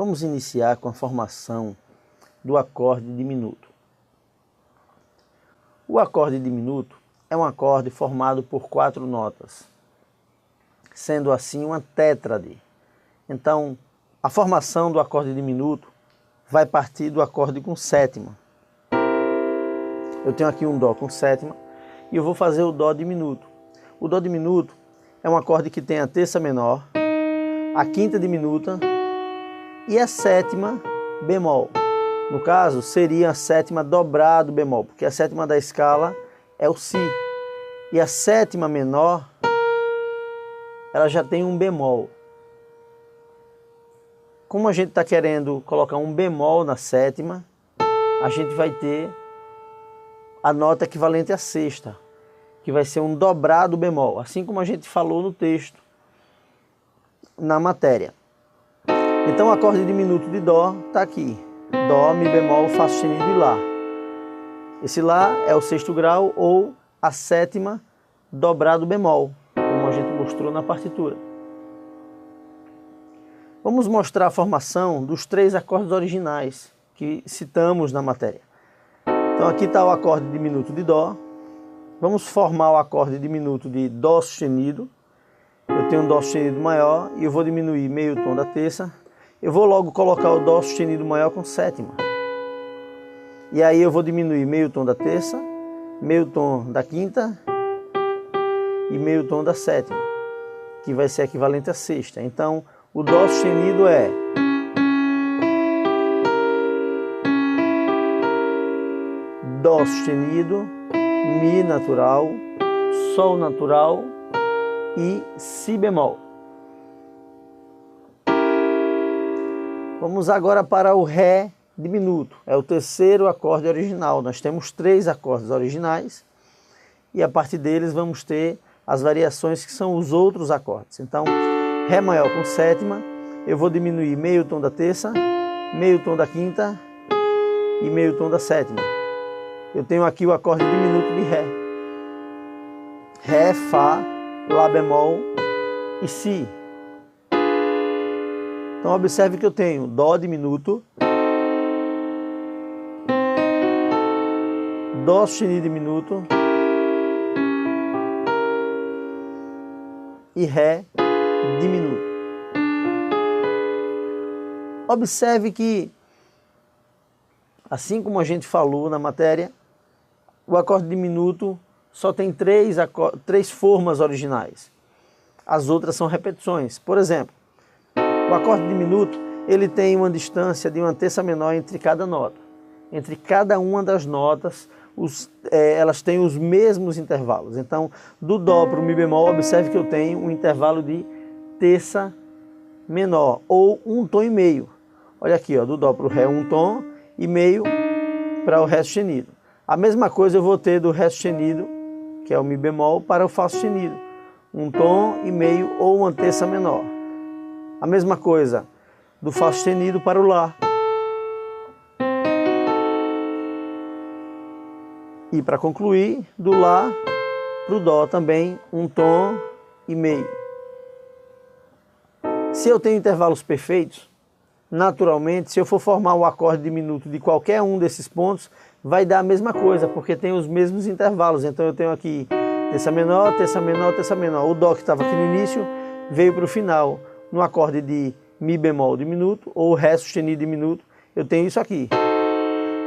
Vamos iniciar com a formação do acorde diminuto. O acorde diminuto é um acorde formado por 4 notas, sendo assim uma tétrade. Então, a formação do acorde diminuto vai partir do acorde com sétima. Eu tenho aqui um Dó com sétima e eu vou fazer o Dó diminuto. O Dó diminuto é um acorde que tem a terça menor, a quinta diminuta e a sétima bemol. No caso, seria a sétima dobrado bemol, porque a sétima da escala é o Si. E a sétima menor, ela já tem um bemol. Como a gente está querendo colocar um bemol na sétima, a gente vai ter a nota equivalente à sexta, que vai ser um dobrado bemol, assim como a gente falou no texto, na matéria. Então o acorde diminuto de Dó está aqui. Dó, Mi bemol, Fá sustenido e Lá. Esse Lá é o sexto grau ou a sétima dobrado bemol, como a gente mostrou na partitura. Vamos mostrar a formação dos 3 acordes originais que citamos na matéria. Então aqui está o acorde diminuto de Dó. Vamos formar o acorde diminuto de Dó sustenido. Eu tenho um Dó sustenido maior e eu vou diminuir meio tom da terça. Eu vou logo colocar o Dó sustenido maior com sétima. E aí eu vou diminuir meio tom da terça, meio tom da quinta e meio tom da sétima, que vai ser equivalente à sexta. Então o Dó sustenido é Dó sustenido, Mi natural, Sol natural e Si bemol. Vamos agora para o Ré diminuto. É o terceiro acorde original. Nós temos 3 acordes originais e a partir deles vamos ter as variações que são os outros acordes. Então, Ré maior com sétima, eu vou diminuir meio tom da terça, meio tom da quinta e meio tom da sétima. Eu tenho aqui o acorde diminuto de Ré. Ré, Fá, Lá bemol e Si. Então observe que eu tenho Dó diminuto, Dó sustenido diminuto e Ré diminuto. Observe que, assim como a gente falou na matéria, o acorde diminuto só tem 3 formas originais. As outras são repetições. Por exemplo, o acorde diminuto, ele tem uma distância de uma terça menor entre cada nota. Entre cada uma das notas, elas têm os mesmos intervalos. Então, do Dó para o Mi bemol, observe que eu tenho um intervalo de terça menor, ou um tom e meio. Olha aqui, ó, do Dó para o Ré, um tom e meio para o Ré sustenido. A mesma coisa eu vou ter do Ré sustenido, que é o Mi bemol, para o Fá sustenido. Um tom e meio ou uma terça menor. A mesma coisa do Fá sustenido para o Lá. E para concluir, do Lá para o Dó também, um tom e meio. Se eu tenho intervalos perfeitos, naturalmente, se eu for formar o acorde diminuto de qualquer um desses pontos, vai dar a mesma coisa, porque tem os mesmos intervalos. Então eu tenho aqui terça menor, terça menor, terça menor. O Dó que estava aqui no início veio para o final. No acorde de Mi bemol diminuto ou Ré sustenido diminuto, eu tenho isso aqui.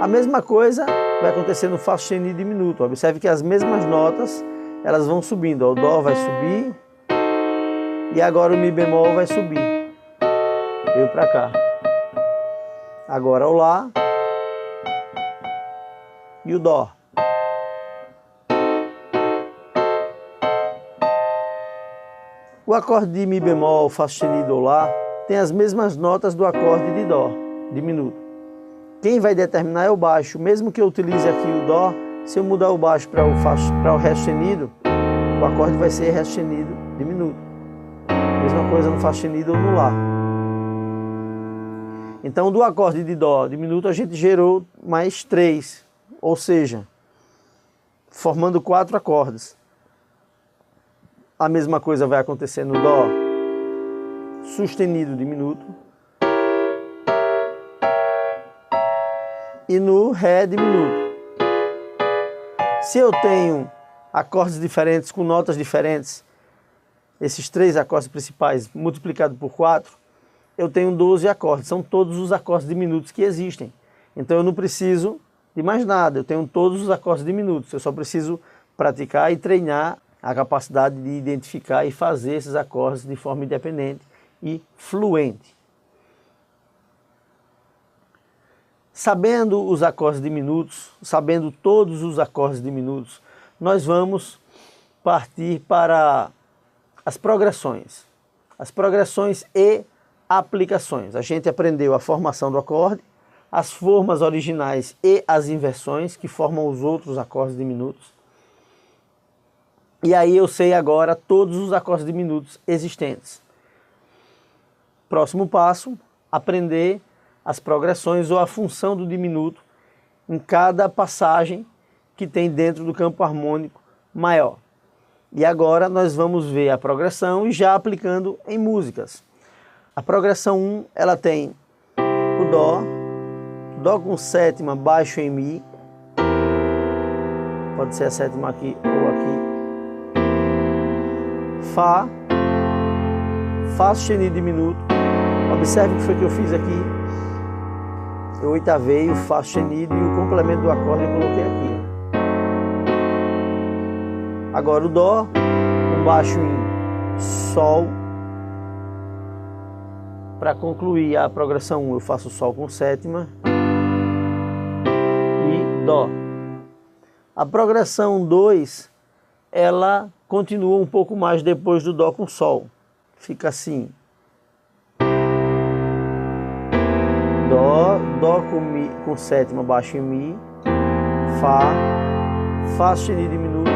A mesma coisa vai acontecer no Fá sustenido diminuto. Observe que as mesmas notas, elas vão subindo. O Dó vai subir e agora o Mi bemol vai subir. Veio para cá. Agora o Lá e o Dó. O acorde de Mi bemol, Fá sustenido ou Lá tem as mesmas notas do acorde de Dó diminuto. Quem vai determinar é o baixo. Mesmo que eu utilize aqui o Dó, se eu mudar o baixo para o Ré sustenido, o acorde vai ser Ré sustenido diminuto. Mesma coisa no Fá sustenido ou no Lá. Então do acorde de Dó diminuto a gente gerou mais 3, ou seja, formando 4 acordes. A mesma coisa vai acontecer no Dó sustenido diminuto, e no Ré diminuto. Se eu tenho acordes diferentes com notas diferentes, esses 3 acordes principais multiplicado por 4, eu tenho 12 acordes. São todos os acordes diminutos que existem. Então eu não preciso de mais nada, eu tenho todos os acordes diminutos. Eu só preciso praticar e treinar a capacidade de identificar e fazer esses acordes de forma independente e fluente. Sabendo os acordes diminutos, sabendo todos os acordes diminutos, nós vamos partir para as progressões. As progressões e aplicações. A gente aprendeu a formação do acorde, as formas originais e as inversões, que formam os outros acordes diminutos. E aí eu sei agora todos os acordes diminutos existentes. Próximo passo, aprender as progressões ou a função do diminuto em cada passagem que tem dentro do campo harmônico maior. E agora nós vamos ver a progressão e já aplicando em músicas. A progressão 1, ela tem o Dó com sétima baixo em Mi, pode ser a sétima aqui ou aqui, Fá sustenido diminuto. Observe o que foi que eu fiz aqui. Eu oitavei o Fá sustenido e o complemento do acorde eu coloquei aqui. Agora o Dó com baixo em Sol. Para concluir a progressão 1, eu faço Sol com sétima e Dó. A progressão 2, ela continua um pouco mais depois do Dó com Sol. Fica assim. Dó com sétima baixo em Mi, Fá sustenido diminuto,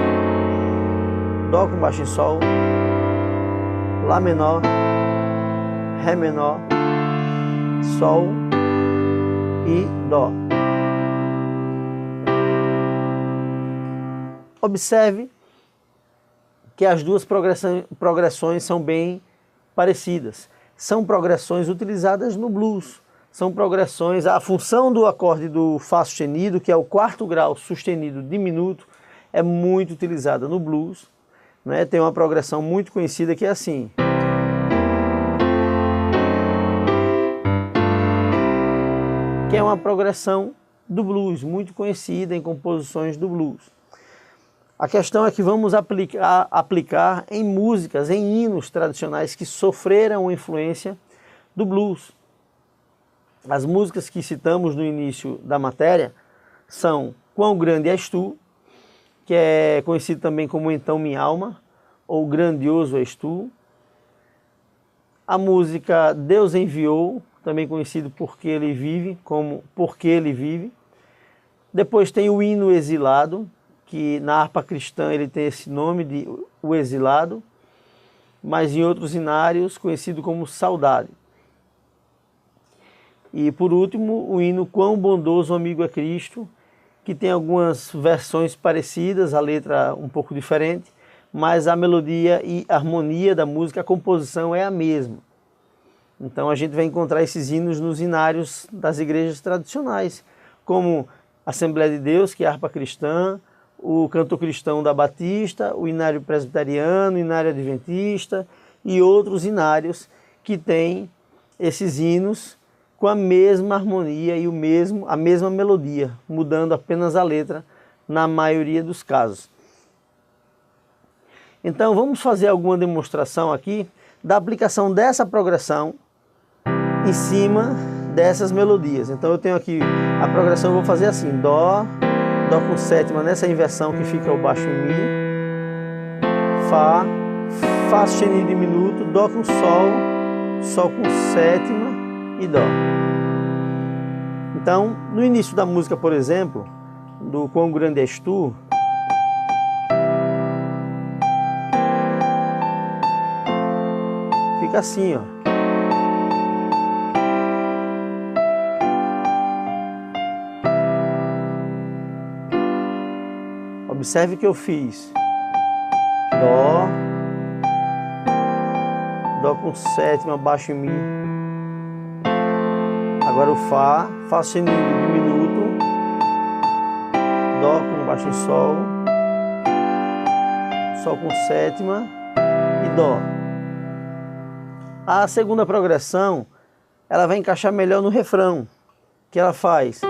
Dó com baixo em Sol, Lá menor, Ré menor, Sol e Dó. Observe que as duas progressões são bem parecidas. São progressões utilizadas no blues. São progressões, a função do acorde do Fá sustenido, que é o 4º grau sustenido diminuto, é muito utilizada no blues, né? Tem uma progressão muito conhecida que é assim. Que é uma progressão do blues, muito conhecida em composições do blues. A questão é que vamos aplicar em músicas, em hinos tradicionais que sofreram influência do blues. As músicas que citamos no início da matéria são Quão Grande És Tu, que é conhecido também como Então Minha Alma, ou Grandioso És Tu. A música Deus Enviou, também conhecido Porque Ele Vive, como Porque Ele Vive. Depois tem o hino Exilado, que na harpa cristã ele tem esse nome de O Exilado, mas em outros hinários conhecido como Saudade. E por último, o hino Quão Bondoso Amigo é Cristo, que tem algumas versões parecidas, a letra um pouco diferente, mas a melodia e a harmonia da música, a composição é a mesma. Então a gente vai encontrar esses hinos nos hinários das igrejas tradicionais, como Assembleia de Deus, que é a harpa cristã, o canto cristão da Batista, o hinário presbiteriano, o hinário adventista e outros hinários que têm esses hinos com a mesma harmonia e a mesma melodia, mudando apenas a letra na maioria dos casos. Então vamos fazer alguma demonstração aqui da aplicação dessa progressão em cima dessas melodias. Então eu tenho aqui a progressão, eu vou fazer assim, Dó com sétima nessa inversão que fica o baixo em Mi, Fá sustenido diminuto, Dó com Sol com sétima e Dó. Então, no início da música, por exemplo, do Quão Grande És Tu, fica assim, ó. Observe que eu fiz Dó com sétima baixo em Mi. Agora o Fá sustenido diminuto, baixo em Sol, Sol com sétima e Dó. A segunda progressão, ela vai encaixar melhor no refrão, que ela faz.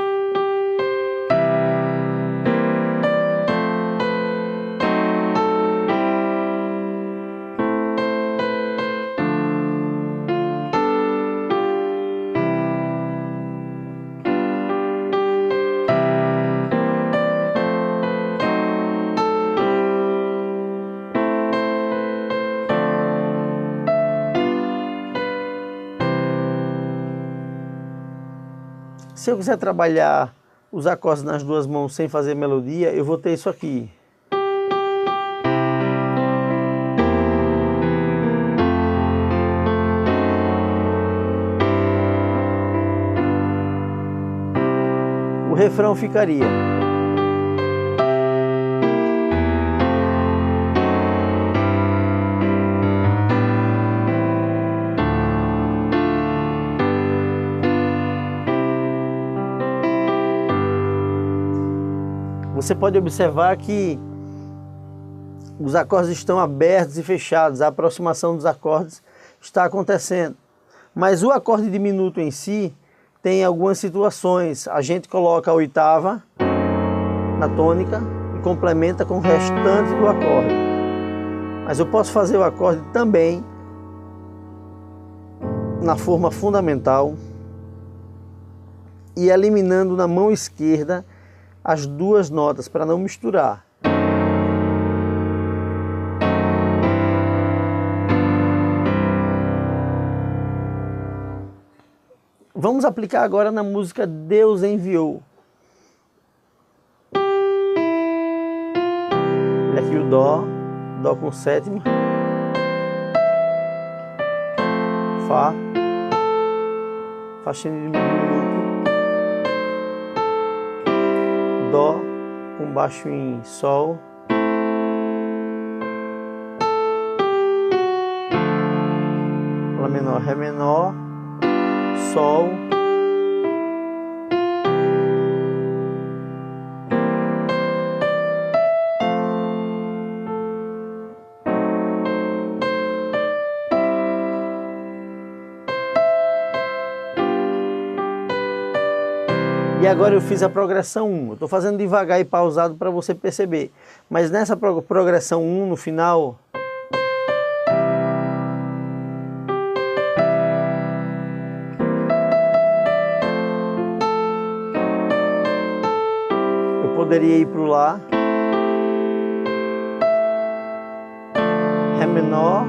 Se eu quiser trabalhar os acordes nas duas mãos sem fazer melodia, eu vou ter isso aqui. O refrão ficaria. Você pode observar que os acordes estão abertos e fechados, a aproximação dos acordes está acontecendo. Mas o acorde diminuto em si tem algumas situações. A gente coloca a oitava na tônica e complementa com o restante do acorde. Mas eu posso fazer o acorde também na forma fundamental e eliminando na mão esquerda as duas notas para não misturar. Vamos aplicar agora na música Deus Enviou. Olha aqui o Dó, Dó com sétima, Fá, Fá sustenido diminuto, Dó com baixo em Sol, Lá menor, Ré menor, Sol, e agora eu fiz a progressão 1. Eu estou fazendo devagar e pausado para você perceber. Mas nessa progressão 1, no final, eu poderia ir para o Lá, Ré menor,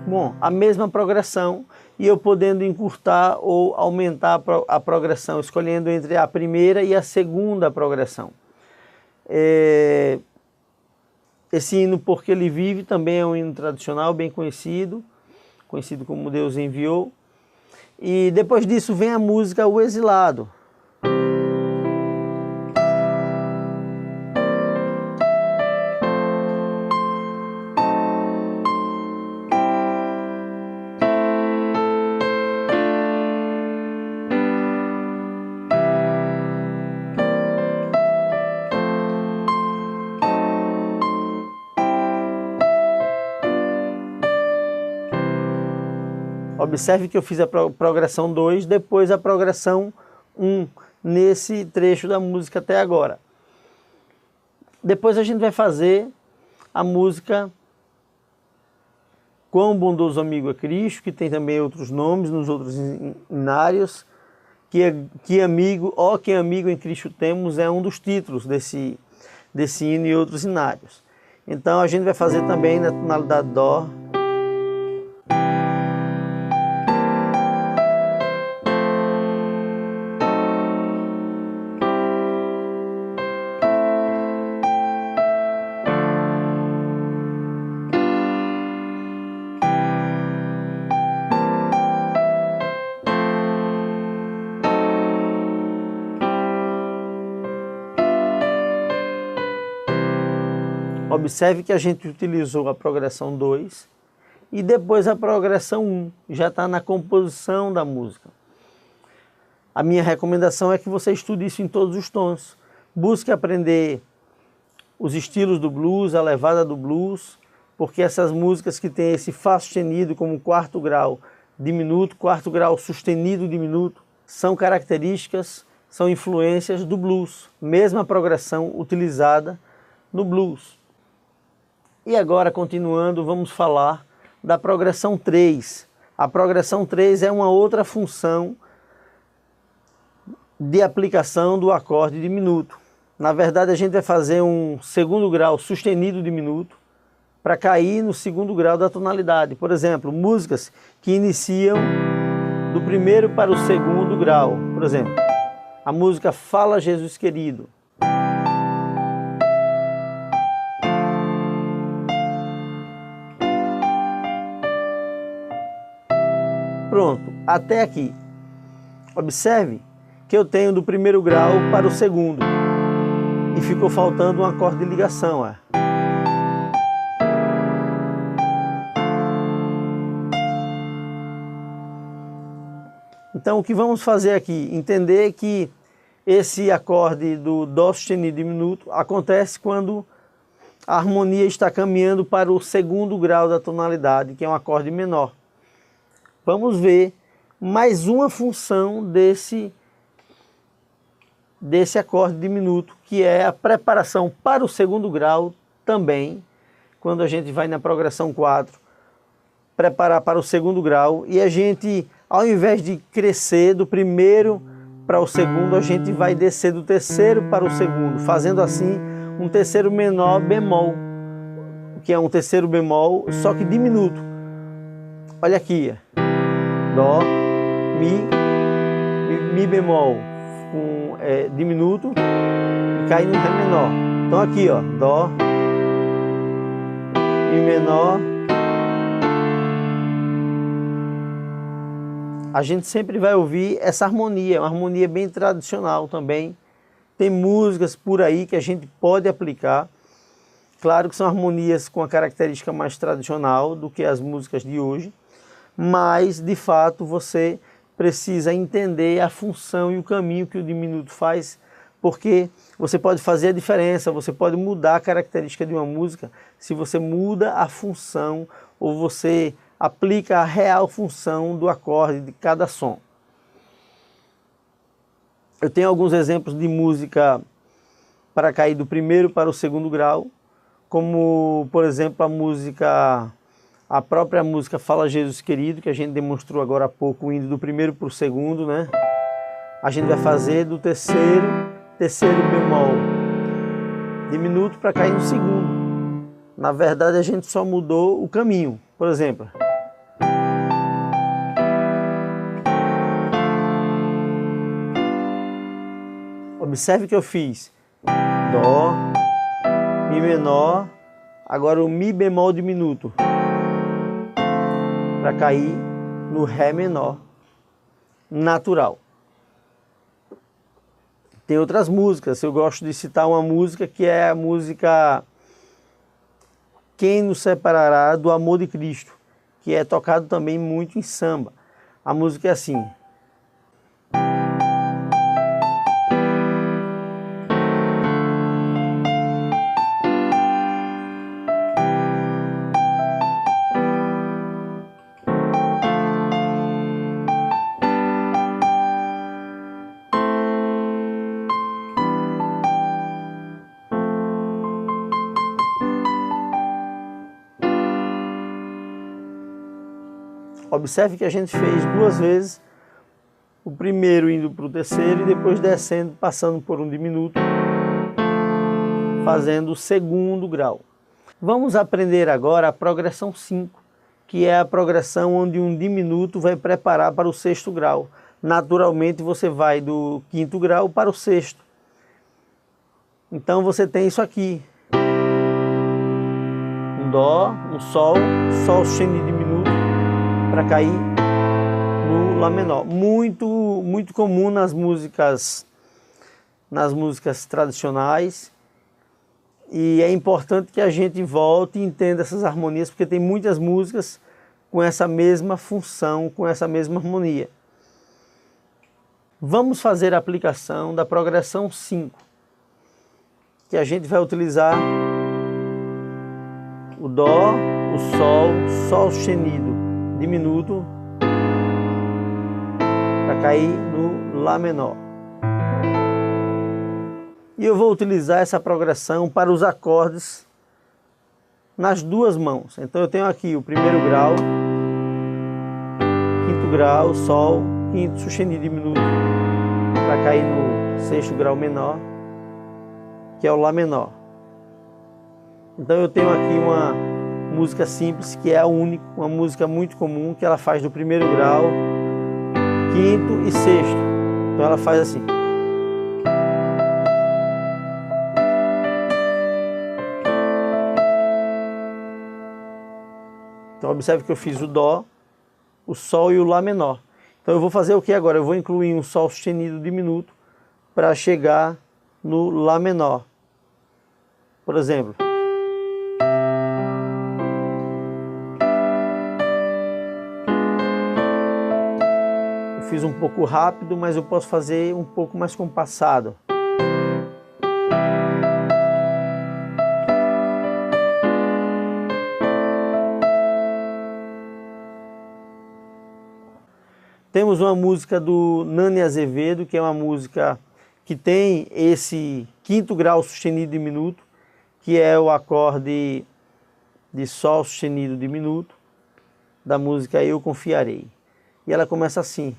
bom, a mesma progressão, e eu podendo encurtar ou aumentar a progressão, escolhendo entre a primeira e a segunda progressão. Esse hino Porque Ele Vive também é um hino tradicional, bem conhecido, conhecido como Deus Enviou. E depois disso vem a música O Exilado. Observe que eu fiz a progressão 2, depois a progressão 1, nesse trecho da música até agora. Depois a gente vai fazer a música Quão Bondoso Amigo é Cristo, que tem também outros nomes nos outros hinários. Que amigo, ó que amigo em Cristo temos, é um dos títulos desse hino e outros hinários. Então a gente vai fazer também na tonalidade Dó. Observe que a gente utilizou a progressão 2 e depois a progressão 1, já está na composição da música. A minha recomendação é que você estude isso em todos os tons. Busque aprender os estilos do blues, a levada do blues, porque essas músicas que têm esse Fá sustenido como quarto grau diminuto, quarto grau sustenido diminuto, são características, são influências do blues, mesma progressão utilizada no blues. E agora, continuando, vamos falar da progressão 3. A progressão 3 é uma outra função de aplicação do acorde diminuto. Na verdade, a gente vai fazer um segundo grau sustenido diminuto para cair no segundo grau da tonalidade. Por exemplo, músicas que iniciam do primeiro para o segundo grau. Por exemplo, a música Fala Jesus Querido. Pronto, até aqui. Observe que eu tenho do primeiro grau para o segundo. E ficou faltando um acorde de ligação. Ó. Então o que vamos fazer aqui? Entender que esse acorde do Dó sustenido diminuto acontece quando a harmonia está caminhando para o segundo grau da tonalidade, que é um acorde menor. Vamos ver mais uma função desse acorde diminuto, que é a preparação para o segundo grau também, quando a gente vai na progressão 4, preparar para o segundo grau, e a gente, ao invés de crescer do primeiro para o segundo, a gente vai descer do terceiro para o segundo, fazendo assim um terceiro menor bemol, que é um terceiro bemol, só que diminuto. Olha aqui, Dó, Mi bemol com diminuto e cai no Ré menor. Então aqui, ó, Dó, Mi menor. A gente sempre vai ouvir essa harmonia, uma harmonia bem tradicional também. Tem músicas por aí que a gente pode aplicar. Claro que são harmonias com a característica mais tradicional do que as músicas de hoje, mas de fato você precisa entender a função e o caminho que o diminuto faz, porque você pode fazer a diferença, você pode mudar a característica de uma música se você muda a função ou você aplica a real função do acorde de cada som. Eu tenho alguns exemplos de música para cair do primeiro para o segundo grau, como, por exemplo, a própria música Fala Jesus Querido, que a gente demonstrou agora há pouco, indo do primeiro para o segundo, né? A gente vai fazer do terceiro bemol diminuto para cair no segundo. Na verdade, a gente só mudou o caminho. Por exemplo, observe que eu fiz Dó, Mi menor, agora o Mi bemol diminuto, para cair no Ré menor, natural. Tem outras músicas, eu gosto de citar uma música que é a música Quem Nos Separará do Amor de Cristo, que é tocado também muito em samba. A música é assim. Observe que a gente fez duas vezes, o primeiro indo para o terceiro e depois descendo, passando por um diminuto, fazendo o segundo grau. Vamos aprender agora a progressão 5, que é a progressão onde um diminuto vai preparar para o sexto grau. Naturalmente você vai do quinto grau para o sexto. Então você tem isso aqui. Um Dó, um Sol sustenido diminuto, para cair no Lá menor. Muito comum nas músicas tradicionais. E é importante que a gente volte e entenda essas harmonias, porque tem muitas músicas com essa mesma função, com essa mesma harmonia. Vamos fazer a aplicação da progressão 5, que a gente vai utilizar o Dó, o Sol sustenido diminuto, para cair no Lá menor. E eu vou utilizar essa progressão para os acordes nas duas mãos. Então eu tenho aqui o primeiro grau, quinto grau, Sol, quinto sustenido diminuto, para cair no sexto grau menor, que é o Lá menor. Então eu tenho aqui uma música simples, que é a única, uma música muito comum, que ela faz do primeiro grau, quinto e sexto. Então ela faz assim. Então observe que eu fiz o Dó, o Sol e o Lá menor. Então eu vou fazer o que agora? Eu vou incluir um Sol sustenido diminuto para chegar no Lá menor. Por exemplo. Eu fiz um pouco rápido, mas eu posso fazer um pouco mais compassado. Temos uma música do Nani Azevedo, que é uma música que tem esse quinto grau sustenido diminuto, que é o acorde de Sol sustenido diminuto, da música Eu Confiarei. E ela começa assim.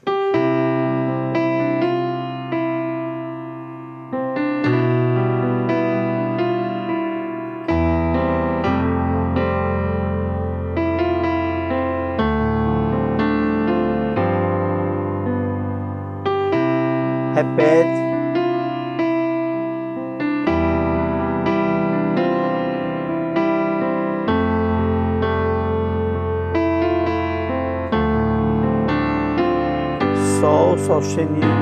Repete. Sol sustenido diminuto.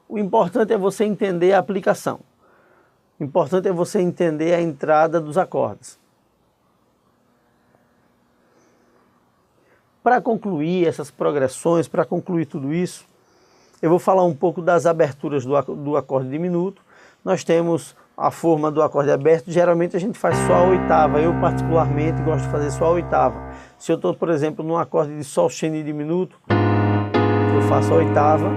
O importante é você entender a aplicação. O importante é você entender a entrada dos acordes. Para concluir essas progressões, para concluir tudo isso, eu vou falar um pouco das aberturas do acorde diminuto. Nós temos a forma do acorde aberto, geralmente a gente faz só a oitava. Eu particularmente gosto de fazer só a oitava. Se eu estou, por exemplo, num acorde de Sol sustenido diminuto, eu faço a oitava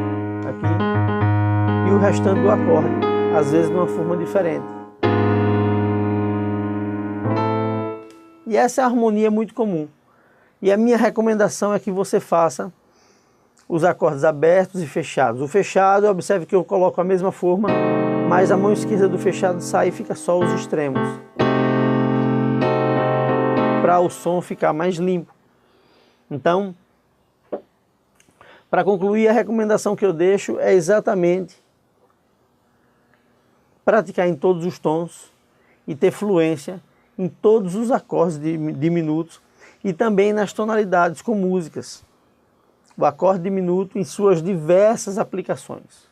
aqui e o restante do acorde, às vezes numa forma diferente. E essa é a harmonia muito comum. E a minha recomendação é que você faça os acordes abertos e fechados. O fechado, observe que eu coloco a mesma forma, mas a mão esquerda do fechado sai e fica só os extremos, para o som ficar mais limpo. Então, para concluir, a recomendação que eu deixo é exatamente praticar em todos os tons e ter fluência em todos os acordes diminutos e também nas tonalidades com músicas. O acorde diminuto em suas diversas aplicações.